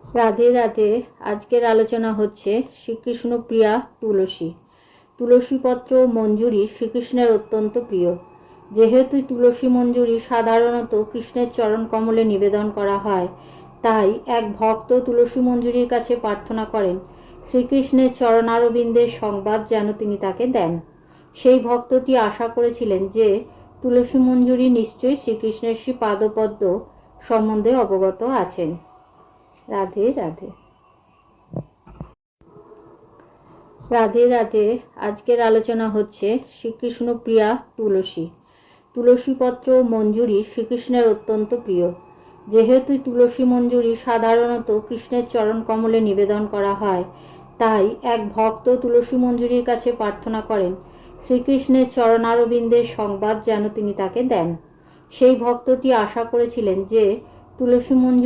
রাধে রাধে। আজকের আলোচনা হচ্ছে শ্রীকৃষ্ণ প্রিয়া তুলসী। তুলসী পত্র মঞ্জুরি শ্রীকৃষ্ণের অত্যন্ত প্রিয়। যেহেতু তুলসী মঞ্জুরি সাধারণত কৃষ্ণের চরণ কমলে নিবেদন করা হয়, তাই এক ভক্ত তুলসী মঞ্জুরির কাছে প্রার্থনা করেন শ্রীকৃষ্ণের চরণারবিন্দের সংবাদ যেন তিনি তাকে দেন। সেই ভক্তটি আশা করেছিলেন যে তুলসী মঞ্জুরি নিশ্চয়ই শ্রীকৃষ্ণের শ্রী পাদপদ্ম সম্বন্ধে অবগত আছেন। রাধে রাধে। রাধে রাধে। আজকের আলোচনা হচ্ছে শ্রীকৃষ্ণ প্রিয়া তুলসী। তুলসী পত্র মঞ্জুরি শ্রীকৃষ্ণের অত্যন্ত প্রিয়। যেহেতু তুলসী মঞ্জুরি সাধারণত কৃষ্ণের চরণ কমলে নিবেদন করা হয়, তাই এক ভক্ত তুলসী মঞ্জুরির কাছে প্রার্থনা করেন শ্রীকৃষ্ণের চরণারবিন্দের সংবাদ যেন তিনি তাকে দেন। সেই ভক্তটি আশা করেছিলেন যে তুলসী মঞ্জুরি